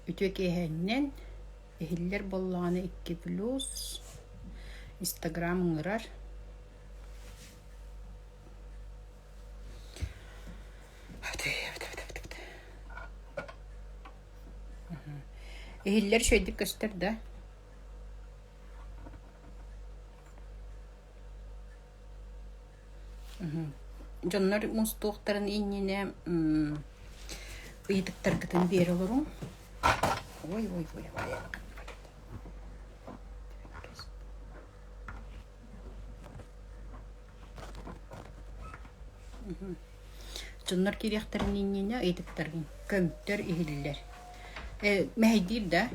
Ütөкеһеннен эхиллер боллағаны 2+, Instagram ыңырар. Эхиллер шөйдік көстер да. Жоннар мұстуқтарын иннене ыйдықтар кітін бері олыру. Ой. Жоннар керектарын иннене ыйдықтарын көмттер эхиллер. Мәйдир да.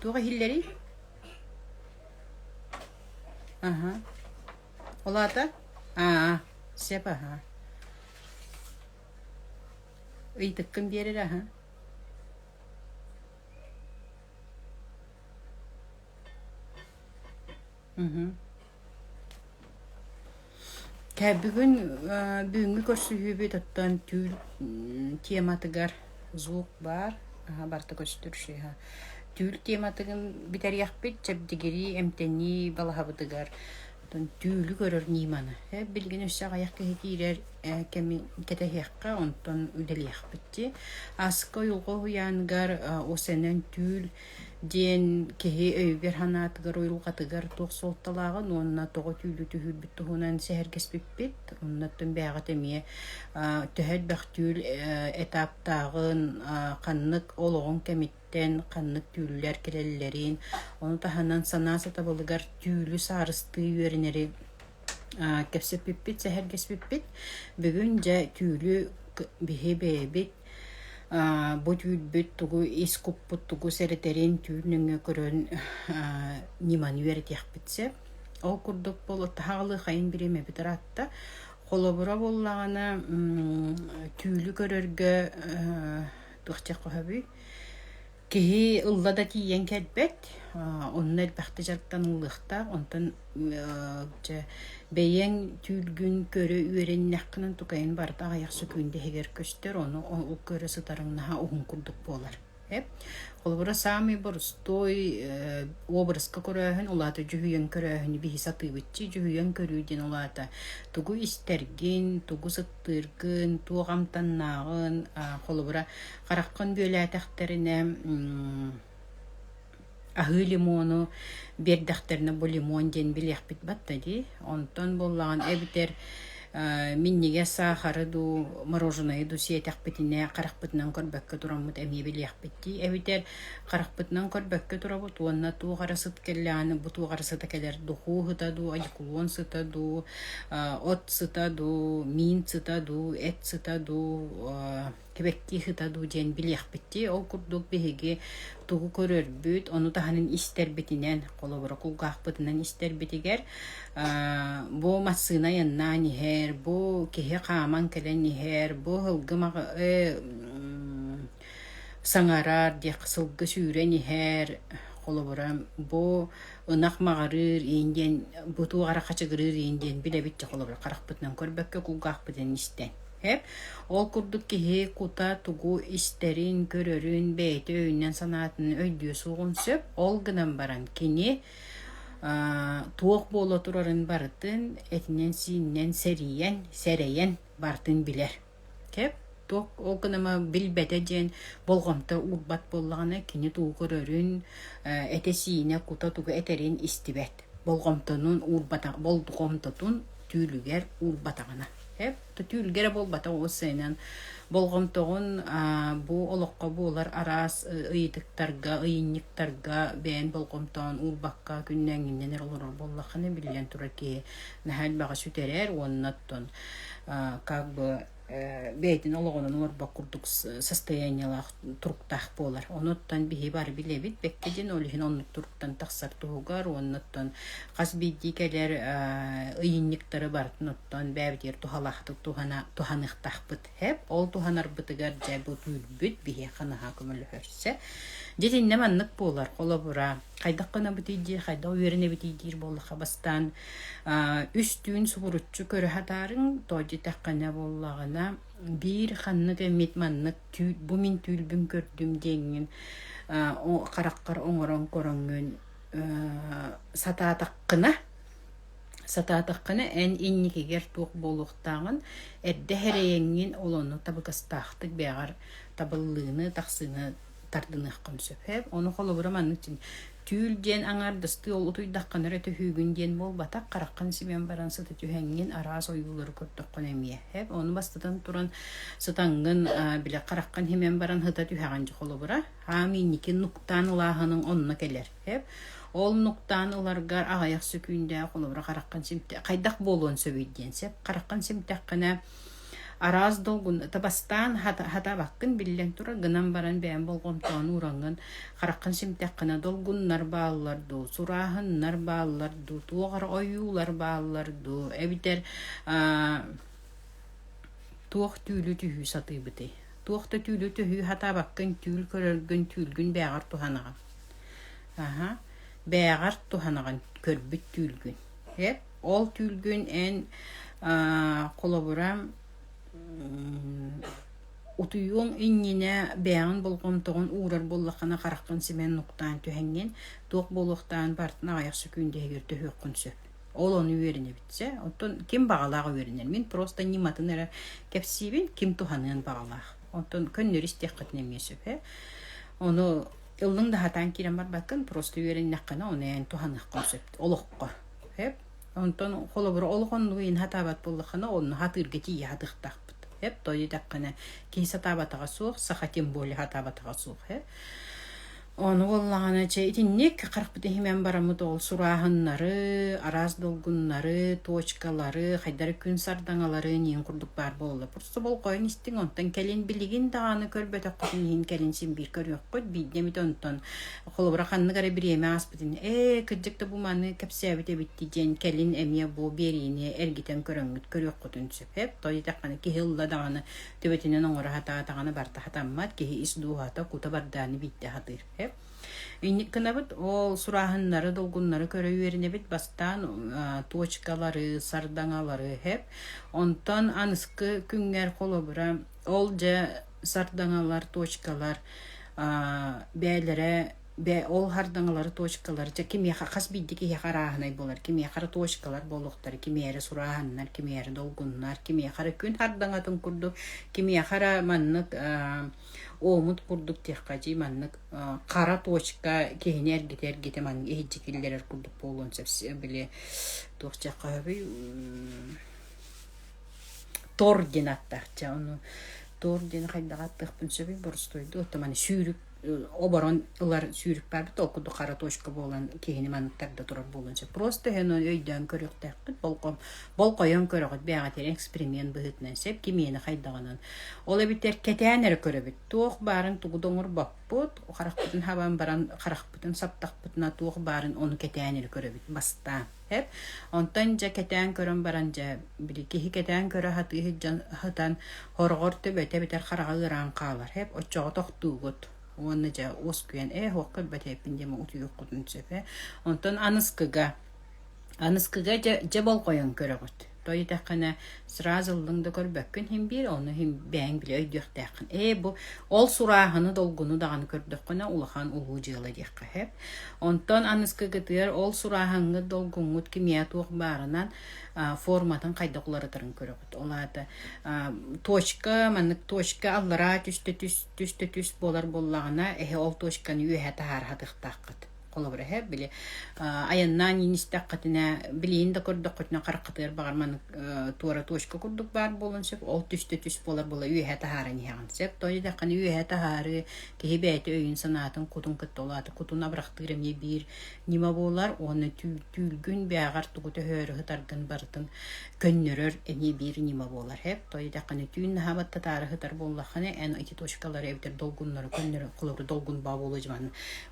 Туға эхиллери? Олата? Сепа, ыйдықкын берер, бүгінгі көрсүйі тоттан түйіл тематыгар звук бар, барты көстүрші. Түйіл тематыгын бітер яқпет, жабдегері әмтені балахабыдыгар. Түйілі көрір нейманы. Білген өссіға яққа кетейрер кетәйяққа, онтан үдел яқпетті. Асыққа ұйылға ұянгар осенен түйіл ден кеге өйгер ханатыгар ойылғатыгар тоқ солтталағын, онына тоғы түйілі түйіл бітті ғынан сәхер кеспеппет. Оннаттың бәғат әме түйіл бәқ түйіл этаптағын қаннық олығын кәметтен қаннық түйілілер келелерін. Оны таханан санасы табылығар түйілі сарысты үйерінері кәпсеппет, сәхер кеспеппет. Бүгін жа түйілі бейе бәйбет bu tüylbüt tugu iskupput tugu sereterin tüylnüngü körön niman üeret yakbitse. O kurduk bol tahağlı hayın birime bitaratta. Kolobura bollağına tüylü körörgü tuğçak kohabi. Kehi ılda da tiyen kelbet. Onun elbaqtı jarttan ıllıqta. Ondan beyen tülgün körü üyerin nakının tukayın barda ayak söküynde heger köster. Onu o körü sıtarınnaha oğun kurduk bolar. Kolbura sami borstoy obrazka köröhün olata cühüyen köröhünü bihi satı bitçi. Cühüyen körüydен olata tugu istergin, tugu sıttırgın, tuğamtannağın. Kolbura qaraqqın böletəxtərine ahı limonu berdəxtərine bu limon den bilyak bit batta di. Ondan bollağın ebiter минниге сахары ду мороженое ду сиетак битине каракбытынан көрбөккө турамыт эми билек битти эбитер каракбытынан көрбөккө турабыт уонна туу карасыт келлааны бутуу карасыта келер духу сытаду айкулон сытаду от сытаду мин сытаду эт сытаду кебекки сытаду ден билек битти ол курдук беги тугу көрөрбүт ону таханын истер битинен колобура кулгаакбытынан истер битигер бу массына янна нихер бу кеhe каман келен нихер бу хылгымак саңарар де кысылгы сүүрэ нихер колобура бу ынак магарыр инден буту кара качыгырыр инден билебитче колобура каракбытынан көрбөккө кулгаакбытын истен hep ol kurduk ki kuta tugu isterin görörün beyti öğünden sanatının öydüğü soğun söp ol gınan baran kini tuğuk bola turarın barıtın etinen sinnen sereyen bartın biler hep tuğuk ol gınama bilbetecen bolgamta urbat bollağına kini tuğuk görörün etesine kuta tugu eterin istibet bolgamtanın urbata boldugamtatun tüylüger urbatağına hep tüylgere bolbata o senen bolgamtoğun bu olokka bolar aras ıydıktarga ıyınniktарга ben bolgamtoğun urbakka günnenginden olur bollakını bilen turaki nahal baga süterer onnattın как бы бейтин ологонун орба курдук состояниялах туруктах болар. Оноттан бихи бар билебит беккеден олихин оннук туруктан таксар тугар онноттан каз биддикелер ыйынниктары бар. Оноттан бәбитер тухалахты туһаныхтахпыт хеп ол туһанарбытыгар жайбы түлбүт бие ханаха көмөлөһөрсө жетинне маннык болар колобура кайдаккана битидир кайда уверене битидир боллаха бастан үстүн субурутчу көрөһатарын тожитаккана боллагана бир ханнык эмит маннык бу мин түлбүн көрдүм деңин караккар оңорон короңун сатаатаккына эн инникигер туох болуктагын эрдехерейеңин олону табыкастаахтык бягар табыллыны таксыны тардынык консөп оны холобура маннычын түүл ден аңардысты ол утуйдакканара төһүүгүн ден болбатак караккан сибен баран сыты түһәңгин араас оюлары көрдөккөн эмие оны бастатан туран сытаңгын биле караккан хемен баран хыта түһәгән холобура хаминники нуктан улаһының онна келер ол нуктан уларгар агаяк сөкүндә холобура караккан симте кайдак болуун сөбүйденсеп караккан симтәккенә араас долгун табастан хата баккын биллен тура гынан баран бәен болгомтон уранган караккан симтәккенә долгуннар баалларду сураһыннар баалларду тугар оюлар баалларду эбитер туох түлү түһү сатыбыты туохта түлү түһү хата баккын түл көрөлгөн түлгүн бәгар туханага бәгар туханаган көрбүт түлгүн ол түлгүн эн колобурам утуюң иннине бәян болгомтогон уурар боллакана караккан симен нуктан түһәңген туох болуктан бартына аяк сөкүндегер төһөккүнсө ол оны үйренеп битсе оттон ким багалага үйренер мен просто ниматын эре кепсибин ким туханын багалах оттон көннөр истеккет немесеп оны ылдың да хатан кирен бар бакын просто үйреннаккана оны туханык концепт олокко онтон холобур олгон уин хатабат боллакана оны хатырга тие хатыктак той даккана кейса табатага суох сахатим боли хатабатага суох оны боллагана чейтинник каракпыты хемен барамыт ол сураһыннары араз долгуннары точкалары хайдары күн сардаңалары нин курдук бар болду просто бол койн истиң онтан келин билигин даганы көрбөтөк кытын келин син бир көрөккөт бидемит онтон холобура ханныгары биреме аспытын кыджыкта буманы кепсебите битти жен келин эмие бу берине эргитен көрөңүт көрөккөтүн сөп той даккана кихилла даганы төбөтүнөн оңора хатаганы барта хатаммат кихи исдуата кута барданы битте хатыр инникканабыт ол сураһыннары долгуннары көрө үйренебит бастан точкалары сардаңалары онтон аныскы күңгер колобура ол же сардаңалар точкалар бээлере ол хардаңалары точкалар же кимия хас биддики яхараһынай болар кимия хара точкалар болуктар кимия сураһыннар кимия долгуннар кимия хара күн хардаңатын курду кимия хара маннык омут курдук техкажи маннык кара точка кехинер гитер ман эхижикиллер курдук болгон сепсе биле тохчакка тординаттарча оны тордин хайдагаттык пүнсөбү борстойду отомани сүйрүп оборон улар сүйрүп барбыт окуду кара точка болгон кехини манныктарда турар болгонча просто хен өйдөн көрөктөккүт болкоyon көрөгөт бага тер эксперимент быгытнан сеп кимени хайдаганан ол эбитер кетенер көрөбүт туох барын тугудоңур баппут каракпытын хабан баран каракпытын саптакпытына туох барын оны кетенер көрөбүт баста онтан же кетен көрөн баран же били кихи кетен көрө хатан хоргор төбөтө битер карагыран калар очого токтугут оны же оскуен хоккы бетепиндеме утуюккутун сепе онтон аныскыга же болкоyon көрөгөт той такана сразу лыңды көрбөккүн хим бир оны хим бэң биле өйдөктакын бу ол сураһыны долгуну даганы көрдөккүнө улахан улуу жылы дикка онтон аныскыга тер ол сураһыны долгуңут кимия тук барынан форматын кайдакуларытарын көрөгөт олата точка маннык точка аллара түстө болар боллагына ол точканы үйө таархатыктакыт колобура биле аяннан инистаккатына билин да көрдөккөтүнө караккатыр багарман туара точка курдук бар болонсеп ол түстө болар бола үйө таараны яган сеп той да каны үйө таары кебет өйүн санатын кутун кыттолаты кутуна брактыр эмне бир нима болар оны түлгүн бягар тугу төһөрү хытаргын бартын көннөрөр эмне бир нима болар той да каны түн хабатта таары хытар боллаханы эти точкалар эбитер долгуннары көннөрө колобура долгун ба болужман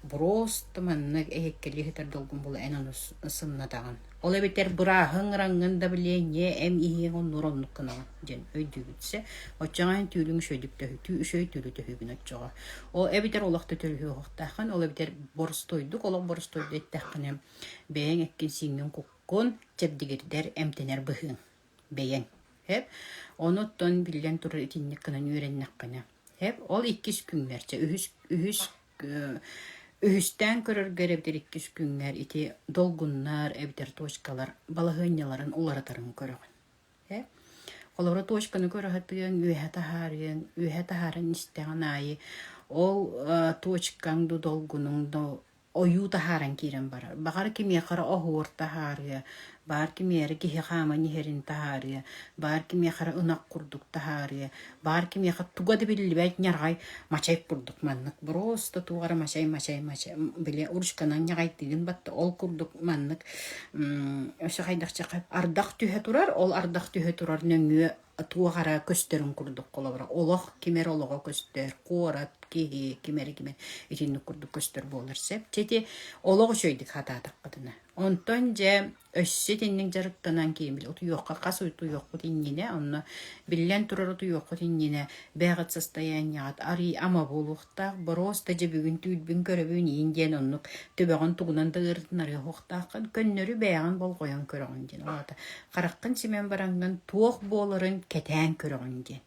просто маннык эйеккели хитер долгун була эн сыннатаган. Ол битер бурахын рангын да билене эм иһиң он нуроннук кына ден өйдүбүтсе, очаан түүлүң шөйдүктө түү шөй түүлүтө хүгүн очога. Ол эбитер олакты төлү хоктахан, ол битер борстойдук, ол борстойду эттаккын бэйэн эккен сиңнен куккун чебдигердер эмтенер быхын. Бэйэн. Хеп, оноттон билен турар итинник кына нүреннаккына. Хеп, ол 2 күнгерче үһүстән көрөргөр эбитер 2 күнгер ити долгуннар, эбитер точкалар, балахыняларын уларатарын көрөгөн. Хеп, олора точканы көрөһөтүн үһэ тахарын истеген айы. Ол точкаңды долгунуңду ою тахаран кирен барар. Багар кимия кара охуор тахары, бар кимия кихи хама нихерин тахары, бар кимия кара унак курдук тахары, бар кимия кара тугады билбайт няргай мачай курдук маннык. Просто тугара мачай биле урушканан нягай тигин батты ол курдук маннык. Өсө кайдакча ардак түһө турар, ол ардак түһө турар нөңү тугара көстөрүн курдук колобра. Олох кимер олого көстөр, корат кихи кимер итинник курдук көстөр болор сеп. Чети олого шөйдик хататак кытына. Онтон же өссө теннин жарыктанан кейін бил утуйокка кас утуйокку тиннине, онно билен турар утуйокку тиннине бягат состояният ари ама болуктак просто же бүгүн түйүлбүн көрөбүн инден оннук төбөгөн тугунан дыртынар хоктакын көннөрү бяган болгоyon көрөгөн ден. Олата караккын симен баранган туох болорун кетен көрөгөн ден.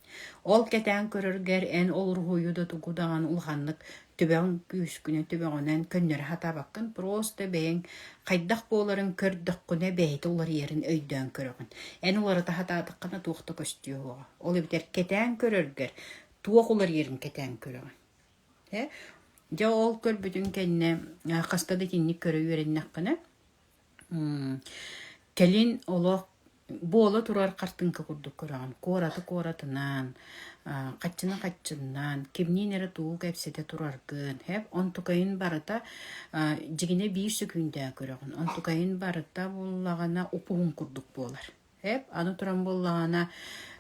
Ол кетен көрөргер эн олургуйуда тугудаган улханнык төбөгөн күскүнө төбөгөнөн көннөрү хатабаккын просто бэйэн кайдак боларын көрдөккүнө бэйти улар ерин өйдөн көрөгөн. Эн улары тахатаатыккана туохта көстүгө. Ол битер кетен көрөргер туох улар ерин кетен көрөгөн. Же ол көрбүтүн кенне кастады тинник көрө үйреннаккана. Келин олох бола турар картынка курдук көрөгөн. Коратынан каччынан кимнинере туу кепсете тураргын. Хеп онтукайын барыта жигине 1 секундда көрөгөн. Онтукайын барыта буллагана упугун курдук болар. Хеп аны туран буллагана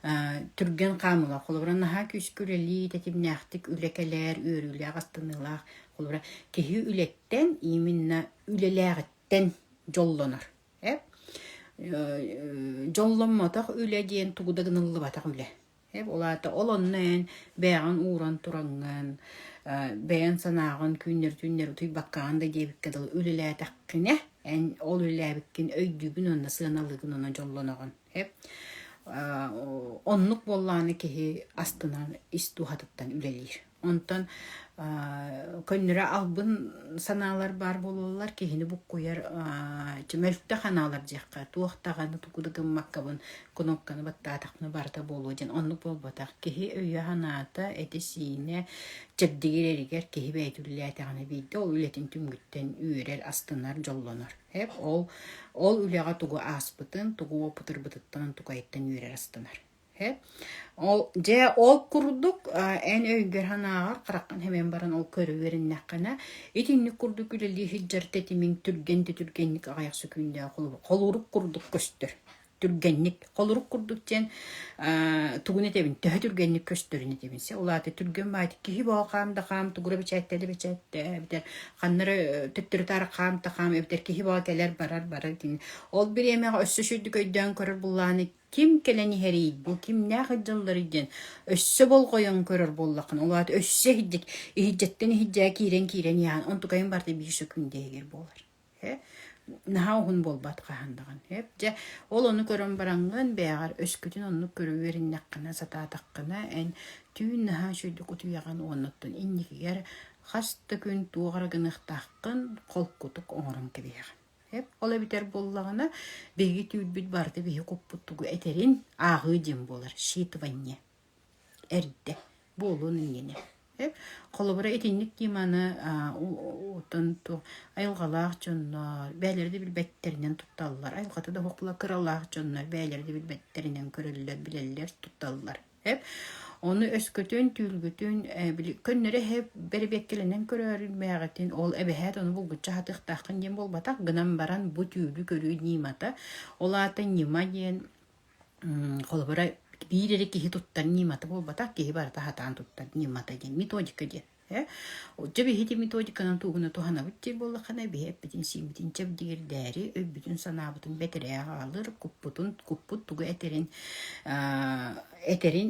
түрген камыла колобра наха күскүрели тетимнактык үлекелер өрүлө агастынылар колобра кеһи үлеттен именно үлелегеттен жоллонор. Хеп жоллонмотак үле диен тугудагынылы батак үле. Hep olata olonnen beğen uğran turangан beğen sanağın günler tuy bakkan da gebikkedil ölüle takkine en ol ölüle bikkin öydübün onna sığınalığın ona jollanagan. Hep onluk bollany ki astından istuhatıttan ülelir. Ondan könlere albın sanalar bar bolurlar ki hini bu koyar cemölükte kanalar jakka tuğtağını tukudugın makkabın konokkanı batta takını barda bolujen onluk bol batak ki öye hanata etesine cebdigireriger ki beytülle tağını bildi ol ületin tümgütten üyerer astınlar jollanır. Hep ol ülega tugu aspıtın tugu opıtır bıtıttan tukayitten üyerer astınlar. Ol kurduk en öygör hanağar qaraqqan hemen baran ol körü verinnaqana itinnik kurduk üleli hijjar tetimin türgennik aqayaq sükünde qoluruk kurduk köstür türgennik qoluruk kurduk jen tugune tebin töhö türgennik köstürüne tebinse olata türgen bayt ki boqam da qam tugura biçatteli biter qanları tüttür tar qam ta qam ebter ki boqalar barar din ol bir yemeğe össüşüdük öydön körür bullany kim keleni heriydi bu kim ne hıcılları idin össe bol koyan körür bollakın olat össe hiddik hiccetten hicca kiren yani on tukayın barda bir sökünde eger bolar naha hun bol bat qahandagan hep je ol onu körün barangan beğar öskütün onu körü verinnaqana sata taqqana en tüün naha şöydü kutuyagan onnottun innikiger hasta gün tuğara gınıqtaqın kolkutuk oğram kebeğer. Hep ola biter bollagana begi tüylbüt barda behi kopputugu eterin ağı jem bolar şiitvanne erde bolun yene hep kolobra etinlik dimanı otantu ayılgalaq jonlar bälerde bilbetterinden tuttallar ayılgata da hokla kıralaq jonlar bälerde bilbetterinden körüller bileller tuttallar hep onu öskütün tülgütün könlere hep berebekkelenen körörülmeğetin ol ebehet onu bulgutça hatıqtaqın jem bol batak gınan baran bu tüylü körü nimata olata nima diyen kolobra bir ere kihi tuttan nimata bol batak kihi barata hatan tuttan nimata diyen metodika diyen Отжа бихити методиканан тугуна тухана битти болла хана бихеп битин симитин чеп дигирдәри өббүтүн санаабытын бетере алыр куппут тугу этерин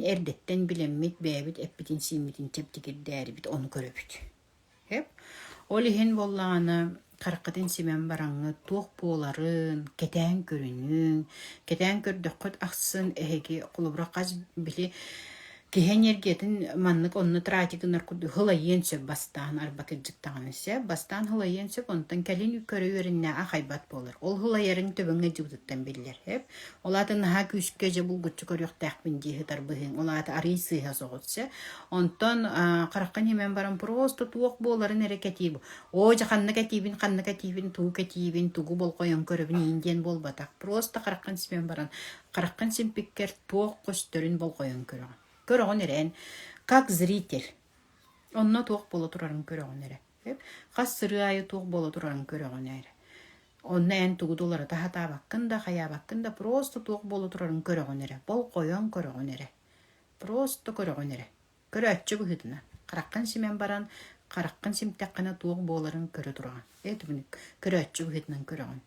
эрдеттен билеммит бэбит эппитин симитин чеп дигирдәри бит onu көрөбүт. Ол ихин боллааны қараққатын семен бараңы туық боларын, кетен көрдөккөт ақсын әйге құлыбыра қаз біле кехен ергетін маннық онны тратигінар күрді хылайен сөп бастан арбакыджықтағаны сөп, бастан хылайен сөп, онтан кәлін көрі өрінне ақайбат болыр. Ол хылайерін төбіңе жүгдіктен білдер. Олатын наға күшке же бұл күтчі көріқ тәқпін дейі тарбығын, олаты арый сыйға соғытсы. Онтан қараққан емен барам просто туық боларын әрі кәтейбі. Жа қанны кәтейбін, туғы бол қойын көрібін инден бол батақ. Просто қараққан семен баран, қараққан семпеккер туық көстөрін бол қойын көріған. Көріғын әрен, как зритель. Онна туық болы тұрарын көріғын әрі. Қас сыры айы туық болы тұрарын көріғын әрі. Онна ән туғы долары тахата баққында, қая баққында просто туық болы тұрарын көріғын әрі. Бол қойын көріғын әрі. Просто көріғын әрі. Көрі әтчі бұхытына. Қараққан семен баран, қараққан семтәққана туық боларын көрі тұрған. Көрі әтчі бұхытынан көріғын.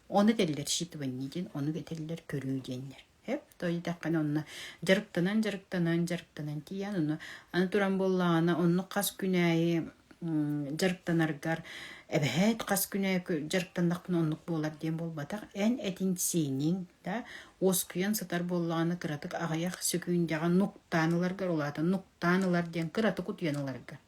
Оны тәлілер шиті бәннеден, оны бәтелілер көрі денлер. Той таққан онна жарықтанан тиян оны аны туран боллағана онны қас күнәйі жарықтанаргар әбәет қас күнәйі жарықтандақпын оннық болар дем болбатақ ән әтін сейнің ос күйен сатар боллағаны қыратық ағаяқ сөкүйіндегі нұқтаныларғар олады нұқтанылар ден қыратық ұтыяныларғар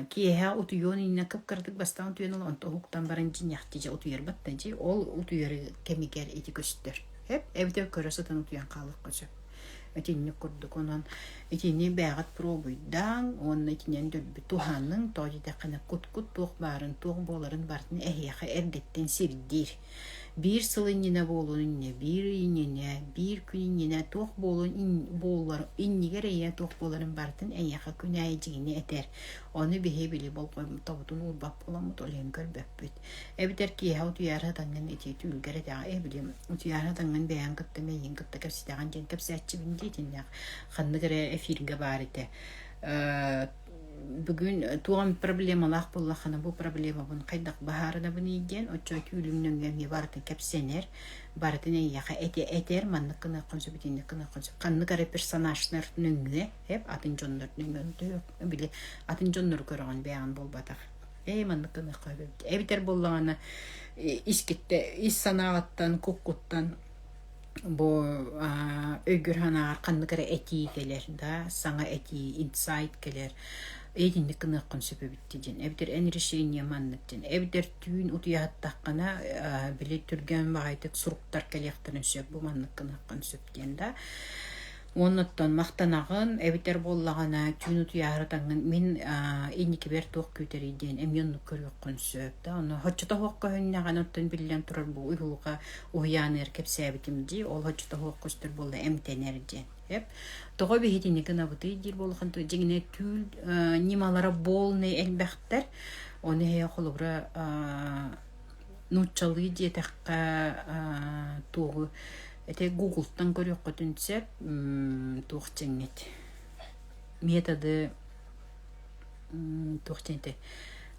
киеха утуйон инна кып кырдык бастан утуйон онто хуктан баран жинякти же утуйер баттан же ол утуйер кемигер эти көстөр эбите көрөсөтөн утуян калык көсө этинни курдук онан этинни бягат пробуйдан он этинен дөлбү туханның тоожиде кана кут тук барын тук боларын бартын эхияха эрдеттен сирдир bir sılınına bolun inne, bir inine, bir gün inine toq bollar innigere ya toq bolların bartın en yaqa günaycigini eter. Onu bihe bili bol koyum tabutun urbap olamut olen görböpbüt. Ebiter ki haut yaradangan eti tülgere da bilim. Yaradangan beyan kıttı meyin kıttı kapsidagan jen kapsatçı binditin ya. Xandıgere efirge barite. Bugün tuğan problemalar bollaqana bu problema bun qaydaq baharına bunu igen oço tülümnöngen bartın kapsener bartın yaqa eter manlıqına konsebitinne qonse qanlıqare personajlar nöngüne hep atın jonlar nöngüne bile atın jonlar görən beyan bolbataq manlıqına qoyub ebiter bollağana iskitte sanağattan kokuttan bu ögür hana qanlıqare eti gelir da sana eti insight gelir Эдинник кыныккын сөпөбүттиден. Эбдер эн решение манныктен. Эбдер түйін утуяаттаққана биле түрген бағайтык суруктар келектірін сөп. Бу маннык кыныккын сөптен да. Оннаттан мақтанағын, эбдер боллағана түйін утуяғырдаңын мен эндики бер тоқ көтерейден эмьонны көрөккін сөп. Оны хоччата хоққа хөннаған оттан билен тұрар бұл уйғылға уяны еркеп сәбітімді. Ол хоччата хоққа өстір болды эмтенерден. Тоғы бейдені гына бұты дир болған жеңіне түйіл немалары болны әлбәқтер. Оны хея қолыбыра нұтчалы детаққа тоғы әте Google-тан көрек көтінсеп тоғы жәңет. Методы тоғы жәңет.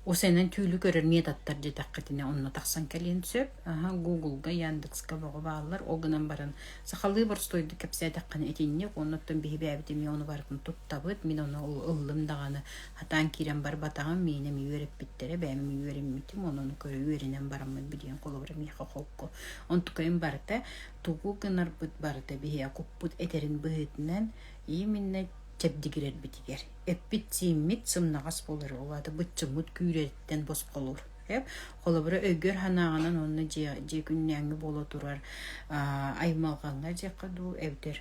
Осайнан түйілі көрір методтар детаққытіне онына тақсан кәлен сөп. Google-ға, Яндекс-ға бағалар. Оғынан баран сақалы бар стойды кәпсәдіққан әтеніне. Оннаттан бейбі әбітеме оны барын тұттабыд. Мен оны ұллымдағаны хатан керен бар батаған мейінім үйеріп біттері. Бәймім үйерім митім. Оны көрі үйерінен барамын білген қолы бұрым еқа қолқы. Он тұқайын барыта. Тұғы ғынар бұд барыта бейе құппұд әтерін бұғытынан. Емінне Чәбдигерер битигер. Эппит симмит сымнағас болыр. Олады бұтчымыт күйреттен бос қолыр. Қолыбыры өгер ханағынан оны же күннәңі болы тұрар. Аймалғанға же қаду әвдер.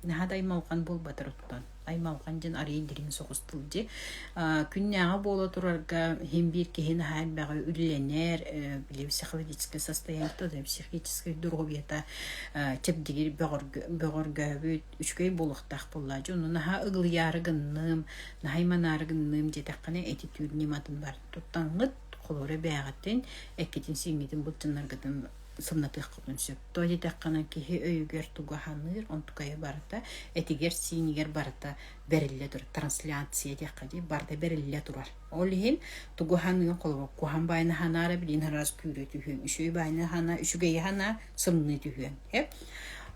Нахад аймалған бол батыр ұттан. Аймалған жын арайын дерін соғыстылды. Күннәңі болы тұрарға хем бір кейін хәл бәғі үлленер, біле психологический состояние, психический дұрғыбета чәбдегер бәғір гәбіт үшкөй болықтақ боллады. Оны наға ұғыл ярығынным, нағайман арығынным жетаққаны әтетүріне матын бар. Тұттанғыт қолыры бәғаттен әккетін сеңетін бұл жынарғыдың сымнатых кутун сөп. Тоди таққана кихи өйгер тугаханыр, онтукая барата, этигер синигер барата берилле тур, трансляция дияқади, барда берилле турар. Олихин тугаханыр қолуа, кухан байна ханара билин харас күрі түйен, үшөй байна хана, үшігей хана сымны түйен.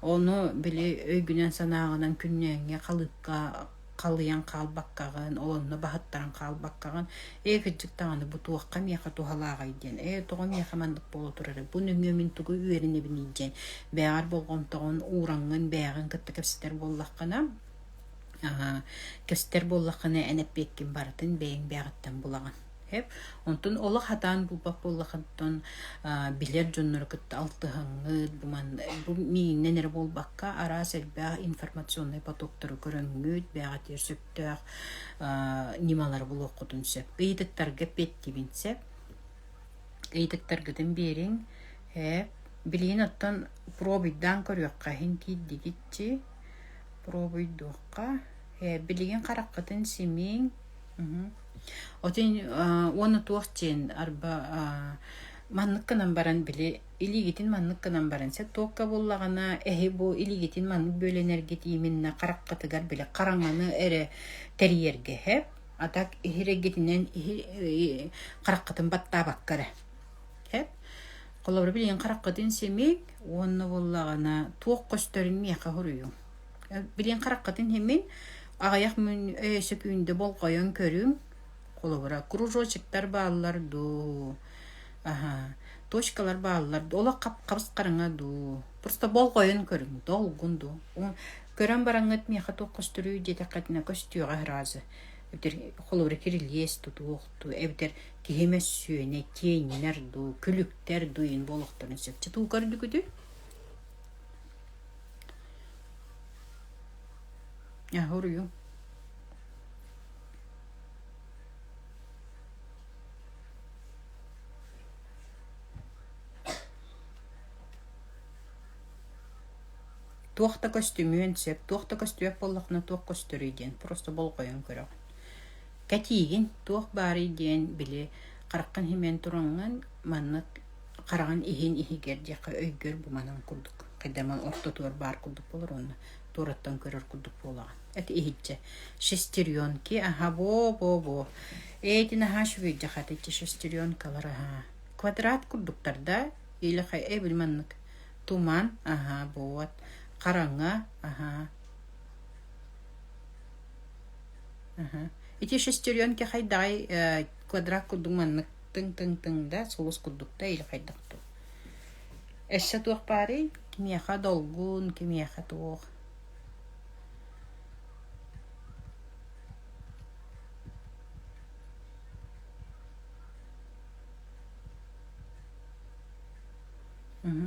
Onu bile öygünen sanağынан күннәңе қалыққа қалыян қалбаққаған, олонны бағыттаран қалбаққаған, кіджіктағаны бұ туаққа меқа туғалаға иден. Туға меқа мандық болу тұрары. Бұ нүңе мен тұғы үйеріне бінейден. Бәғар болған тұғын ураңын бәғын кітті кәпсітер боллаққана. Кәпсітер боллаққана әнәп беккен барытын бәйін бәғыттан болаған. Онтун олық хатан бұлбақ боллақыттан билер жонныр күтті алтығыңы бұл мейіннен болбаққа ара сәлбәғ информационный потоктары көріңгіт бәға терсөптәғ немалар бұл оқытын сөп. Гейдіктарға петті бінсеп, гейдіктарғыдың берін білейін оттан пробойдан көріққа хен кейді кетчі пробойдуққа білеген қараққытын семен Отен оны туақчен арба манныккынан баран биле илигитин манныккынан баран се тоққа боллагана бу илигитин маннык бөленерге тименна караккатыгар биле караңаны эре терьерге атак ихирегетинен караккатын батта баккара колобр билен караккатын семек оны боллагана тоқ көстөрүн мияка хорую билен караккатын хемен агаяк мен сөкүндө болкоyon көрүм Колобра кружочектар баалар ду. Точкалар баалар ду. Ола капс караңа ду. Просто бол койын көрүң, долгун ду. Көрөн бараңыт меха токкостуруу дете катына көстүгө разы. Колобра кирилес тутукту. Эбдер кихемес сүйөне кейнер ду, күлүктер дуйын болохторун сөпчү туу көрдүгүдү. Хорую. Туақта костюмын сеп, туақта костюм боллақны туақ костюры ден, просто бол қойын көріған. Кәтейген туақ бары ден біле қараққан хемен тұрыңын манны қараған ихен ихегер деқі өйгер бұманан күрдік. Қайдаман орта туар бар күрдік болыр оны, тураттан көрір күрдік болаған. Әті ихетче. Шестерионки, бо. Эйтін шүгей жақат етче шестерионкалар, Квадрат күрдіктарда, елі қай білманнық. Туман, бот. Қараңа, Ити шестеренке хайдай квадрат күрдіңманнық тың да, солыс күрдікта елі хайдақту. Әші туақ бары, кемеха долгун, кемеха туақ.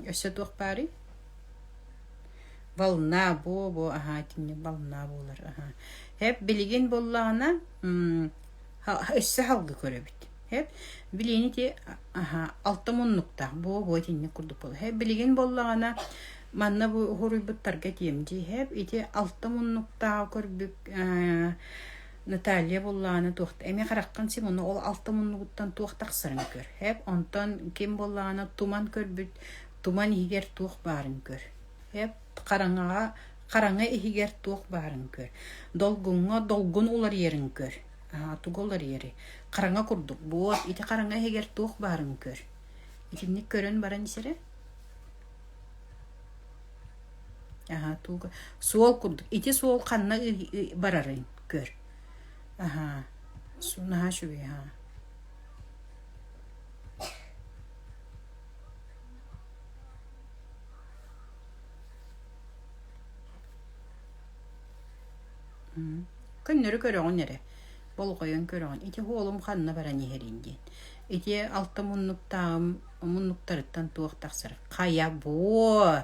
Әші туақ бары? Волна бо, тимне волна болар. Hep bilgin bollağına üsse halgı köröbüt. Hep bilgini de altımonlukta bo tinne kurduk bol. Hep bilgin bollağına manna bu horubutlarga diyemci. Hep ite altımonlukta körbük Natalya bollağına toxta. Eme qarakkan simonu ol altımonluktan toxtaqsırın kör. Hep ondan kim bollağına tuman körbüt. Tuman higer tox barın kör. Hep Qarаңа ихигер туық барын көр. Долгун олар ерін көр. Туғы олар ері. Қараңа күрдік. Бот, ити қараңа ихигер туық барын көр. Итімнік көрін баран есері? Туғы. Суол күрдік. Ити суол қанна барарын көр. Суна шуби, Күннөрі көріғын әрі. Бол қойын көріғын. Ити қолым қанына баран ехерінден. Ити алты мұннықтарыттан туық тақсыр. Қая бот.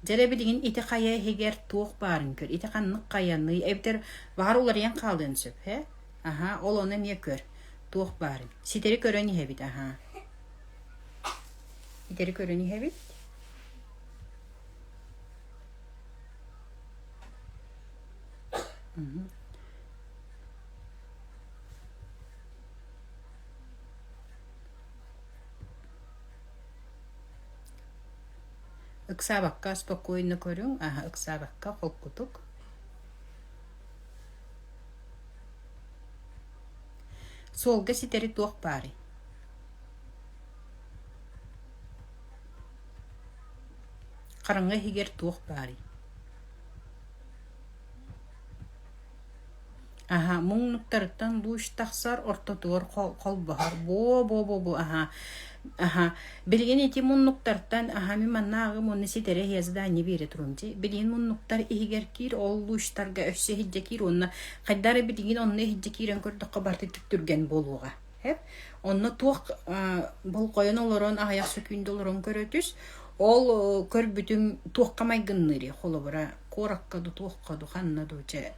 Жәрі білген ити қая егер туық барын көр. Ити қаннық қаяны. Әбдер бағар олар ең қалдың сөп. Ол оны не көр. Туық барын. Сетері көрін ехебет. Сетері көрін ехебет. ыксабакка спокойно көрүң, ыксабакка холкутук. Солга ситери туох пари. Караңга хигер туох пари. Муңнуктарыттан луш тахсар ортотуор колбахар. Бо. Билген эти муннуктартан ми маннагы мунны ситере язда не бире турунчи. Билген муннуктар игер кир ол луштарга өссө хиджекир онна кайдары билген онны хиджекирен көрдөккө барты түктүрген болууга. Онны туох бул койон олорон аяк сөкүндө олорон көрөтүс. Ол көр бүтүн туохка майгынныры холобура кораккаду туохкаду ханнаду че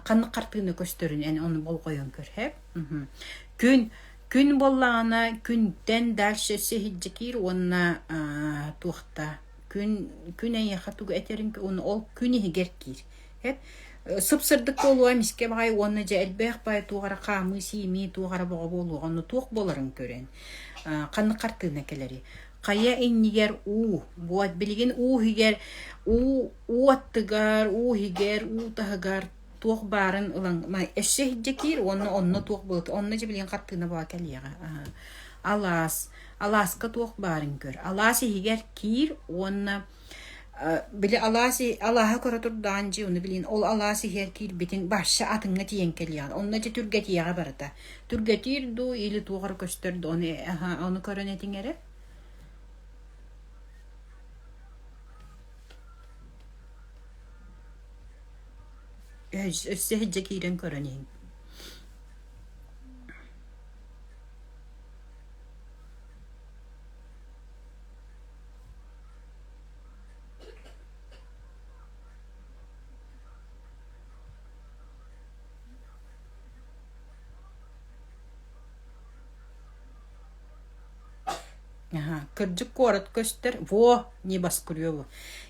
канны картыны көстөрүн оны бол койон көр. Күн боллағана күнтен дальше сехиджекир онна туохта. Күн аяха тугу этерин оны ол күні хигер кир. Сыпсырдык болуа миске багай оны же элбех бай тугара камы сими тугара бого болуу оны туох боларын көрен. Канны картыны келери. Кая иннигер буат билген хигер аттыгар хигер тахыгар туох барын ылан май эшсе хиджекир онно туох болот онно же билген картыны баа келияга. Аласка туох барын көр. Аласи хигер кир онна биле Аллаха көрөтүрдан же оны билин ол аласи хер кир битин башша атыңга тиен келиян. Онна же түргетияга барата. Түргетирду или тугар көстөрдү оны көрөнетиңере. Өссө хиджекирен көрөнең. Кырджык корат көстер, не баскурёву.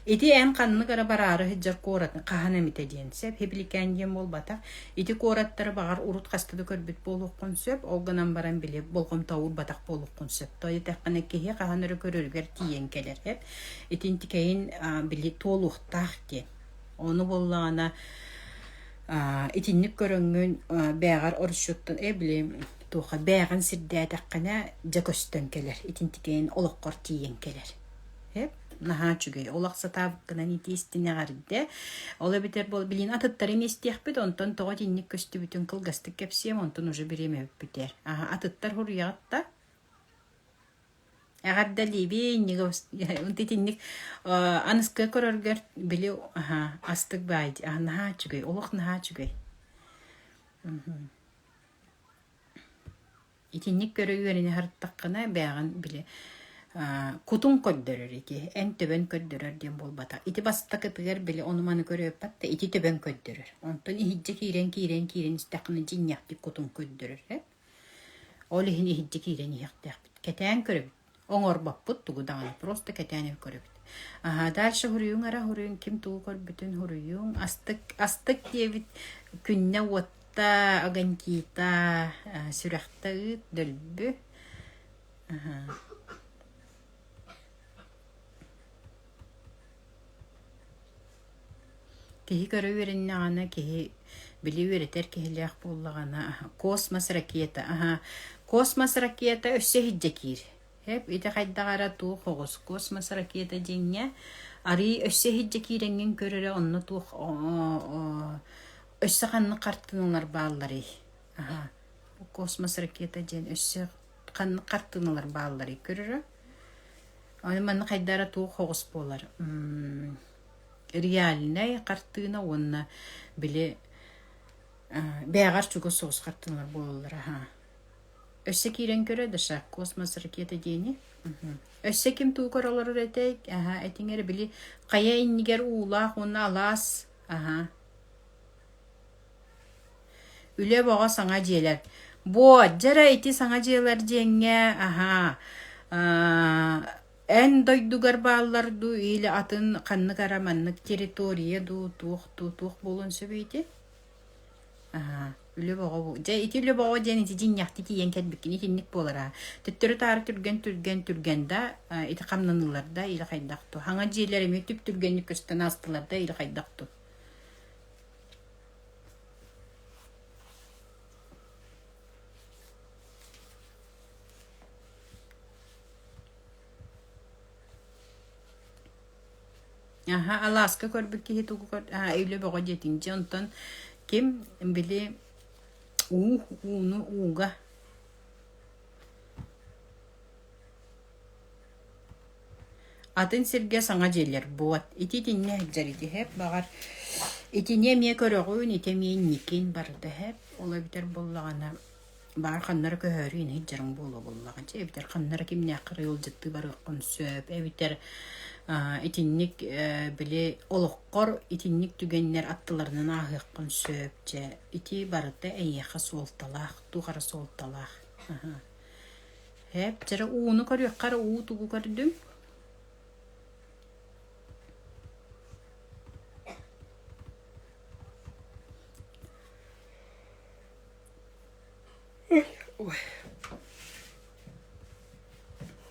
Ити эн канны кара барары хиджар корат, кахана митеден сеп, хебликән ем бол батак. Ити кораттары багар урут кастыды көрбіт болуққын сөп, олғанан баран біле болғым тауыр батак болуққын сөп. Тойы тәққана кеге каханыры көрөргер тиен келер. Итин тикейін біле толуқтақ де. Оны боллағана итинник көрөнгөн бәғар оршуттан біле туха бәгән сирдә тәккәнә җакөстән келер. Итинтикән олоққор тиен келер. Наха чүгәй. Олақса табып кына нитистине гарде. Ола битер бол билин атыттар эместиях бит, онтон тога тинник көстү бүтүн кылгастык кепсем, онтон уже береме битер. Атыттар хурыятта. Агадда либи ниге унтитинник аныска көрөргөр биле астык байд. Наха чүгәй. Олақ наха чүгәй. Итинник көрөгөрүнө хартаккана бәгән биле кутун көддөрөр ити эн төбөн көддөрөр дем болбата. Ити бастакытыгар биле оны маны көрөп батта ити төбөн көддөрөр. Онтон ихиджи кирен истакны жиньяк кутун көддөрөр. Оле хини ихиджи кирен яктак кетен көрөп. Оңор баппут тугудан просто кетен көрөп. Дальше хурюң ким тугу көрбүтүн хурюң астык дебит күннө та агантита сүрәхтә дөлбү. Кеһи көрөверинне аны кеһи биливеретер кеһилях боллагана космос ракета. Космос ракета өссө хиджекир. Ите кайдагара туу хогус космос ракета деңне ари өссө хиджекиренген көрөрө онно туу өссө канны картыналар баалары. Космос ракета ден өссө канны картыналар баалары көрөрө. Аны манны кайдара туу хогус болар. Реальный картына онна биле бәгар чугу соус картыналар болар. Өссө кирен көрөдө ша космос ракета дени. Өссө ким туу көрөлөр этек. Этиңер били кая иннигер уулак онна алас. Үле бага саңа жээлер. Жара ити саңа жээлер жеңге. Эн дойдугар бааларду или атын канны караманнык территория туох болон сөбейти. Үле бого же ити үле бого жен ити жинняхты тиен келбиккини тинник болара. Төттөрү тары түрген да ити камнаныларда или хайдакту. Хаңа жерлер эме түп түргенник көстөн астыларда или хайдакту. Alaska көрбүкки хит угу үле бого жетинчи онтон ким били уну уга атын сирге саңа жерлер буат ити тинне жарити хеп багар итине ме көрөгүн ите мен никин барды хеп ола битер боллагана бар ханнар көһөрүн хиджарым боллаган же битер ханнар кимне акырыл жытты бар консөп битер итинник биле олоққор итинник түгеннер аттыларынан ахыққын сөпче ити барыта әйеқа солталақ туғара солталақ хеп жара уunu көрүк кара уу тугу көрдүм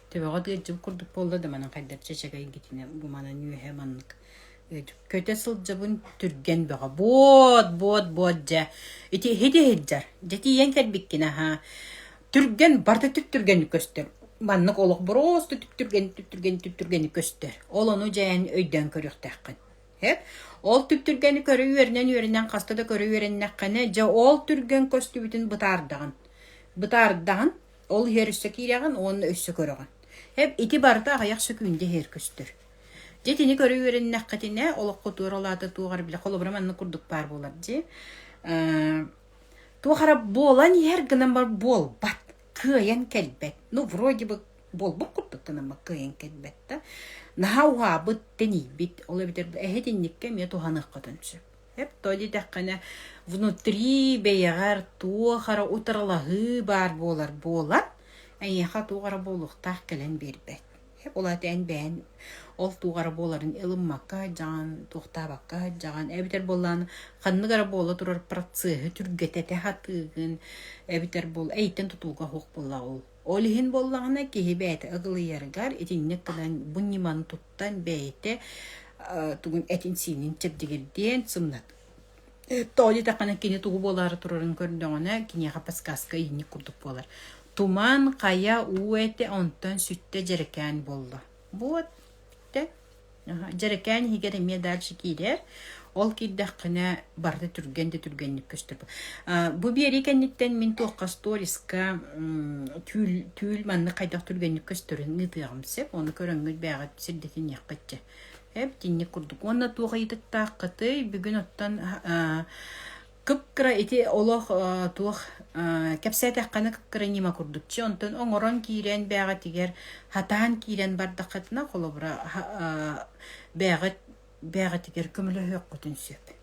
Тэбэгот гэжим курдук болду да манан кайдар чечегай гитине бу мана нүйе маннык көтө сылжабын түрген бага бот жа ити хеде хеджар жати янкер биккина ха түрген барда түрген көстөр маннык олок просто түрген көстөр олону жайын өйдөн көрүктаккын хеп ол түргени көрүвернен кастада көрүвереннаккана жа ол түрген көстүбүтүн бытардаган ол херүсө киряган оны өссө көрөгөн хеп ити барда аяк сөкүндө хер көстөр жетини көрүвереннаккатине олокко туралаты тугар биле колобраманны курдук бар болар же тугара болан ер гынан бар бол бат кыян келбет ну вроде бы бол бу курдуктан ама кыян келбет да нахауа бут тени бит ола битер эхетинникке ме туханыккатын сөп хеп тоди таккана внутри беягар тугара утарлахы бар болар Айяха тугара болуктах келен бербет. Хеп олатен бен ол тугара боларын ылыммакка жан тухтабакка жаган эбитер боллан ханныгара боло турар процесс түргетете хатыгын эбитер бол эйтен тутулга хок болла ол. Олихин боллагына кебет ыгылыяргар этиннеккан бунниман туттан бейте тугун этин синин чепдигерден сымнат. Толи такана кини тугу болары турарын көрдөңөнө кини хапаскаска инни курдук болар. Туман кая уэте онтон сүтте жерекән болду. Вот те. Жерекән хигер медаль шикилер. Ол киддакына барды түргенник көстөр. Бу берекенниктен мен тоққа сториска түл манны кайдак түргенник көстөрүн нытыгымсып, оны көрөңгүл бага сирдетин яккатчы. Хеп тинник курдук. Онна тугайдык таккыты бүгүн оттан кыпкыра ити олох туох кепсетах кана кыпкыра нима курдукчу онтон оңорон кирен бага тигер хатаан кирен бардакатына колобра бага тигер көмөлө хөккөтүн сөп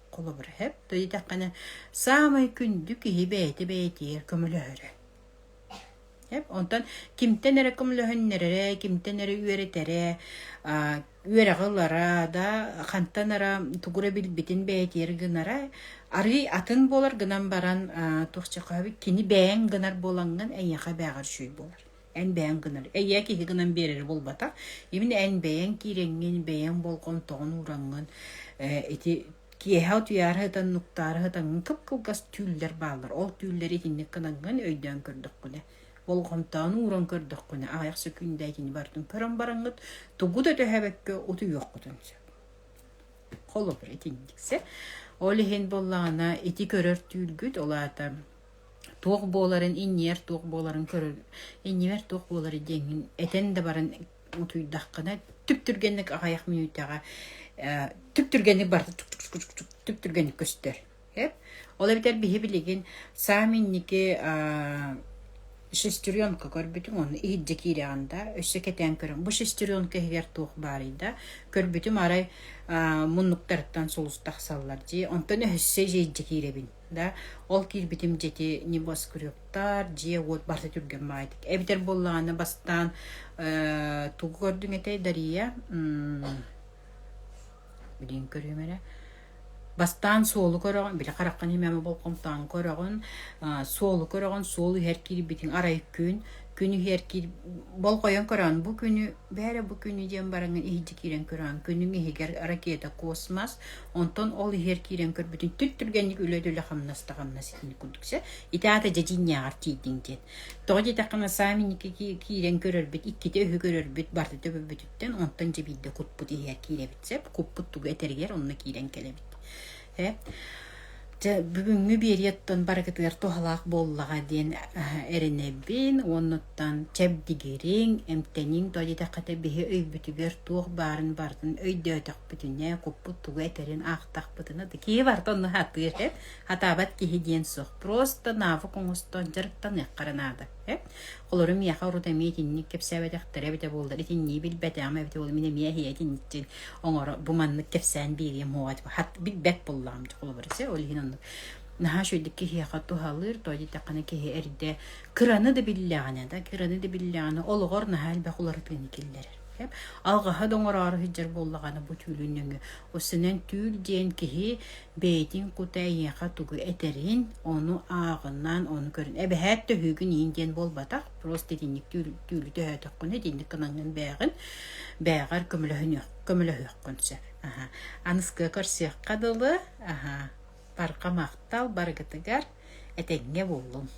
колобра хеп тойтак кана самый күндүк бейти көмөлө хөрө хеп онтон кимтенере көмөлөһөннере кимтенере үеретере үерагылара да хантанара тугура билбитин бейтер гынара ары атын болар гынан баран тохчакаби кини бээн гынар боланган эйяка бээгар шүй болар эн бээн гынар эйя киһи гынан берер болбата имин эн бээн киренген бээн болгон тоон уранган эти киэхау туярхытан нуктархытан кып-кылгас түүллер баалар ол түүллери тинник гынанган өйдөн көрдүк күнэ болгонтан уран көрдүк күнэ аяк сөкүндәйтин бартын көрөн бараңыт тугуда төһәбекке уту йоккутун коло бир тиндиксе Олихин боллана ити көрөр түлгүт олата туг боларын иннер туг боларын көрөр иннер туг болары деңин этен де барын утуйдаккана түптүргенник аяк минутага түптүргенник бар түптүргенник көстөр хеп ола битер бихи билеген саминники шестеренка көрбүтүм оны ийде киреганда өссө кетен көрөм бу шестеренка эгер туг барыйда көрбүтүм арай муннуктардан солустаксаллар же онтон өссө жейде киребин да ол кирбитим жети небос күрөктар же вот барта түргөн майдык эбитер боллаганы бастан туг көрдүң этей дария билин көрөмөрө бастан суолу көрөгөн биле караккан химеме болкомтан көрөгөн суолу көрөгөн суолу херкири битин арай күнү херкир бол коyon көрөн бу күнү бәре бу күнү дем бараңын ихди кирен көрөн күнүң ихигер ракета космос онтон ол херкирен көр бүтүн түттүргенник үлөдөлө хамнастагамна син күдүксе итаата жадиньяар тиидиңден тоги такына саминики кирен көрөр бит икките өһү көрөр бит барды төбө бүтүттен онтон жебидде куппут херкире битсеп куппуттугу этергер онна кирен келебит бүгүнгү бериеттон баргытыгар тухалаак боллага ден эренебин оннуттан чебдигериң эмтенин тодита ката бихи өйбүтүгер туох барын бардын өйдөтөк бүтүнө куппут тугу этерин актак бытына ки бартон хатыр хатабат ки ден сох просто навы коңостон жарыктан яккаранада Олорум яха уруда миетинник кепсәбәдәхтәре бите булды. Итинни билбәтә ама бите булды. Мине мия хиятинниттен оңора буманны кепсән бирем хуат. Хат бит бәк буллам ди булырсы. Ол хинан. Наха шөйдик ки хату халыр тоди тақана ки эрде кыраны да биллагана да кыраны да биллагана олгор нахал бахулар тенекиллер. Алга хадоңорар хиҗер буллаганы бу түлүннәңгә. Осыннан түл ден ки бейтин кутайга тугы этерин ону агыннан ону көрүн. Эбе хәтта хүгүн инден болбатак просто динник түлү төһәтәк куны динник кананган бәгын бәгар көмөлөһөк конча. Аныска көрсәк кадылы. Бар камактал баргытыгар этеңге булдым.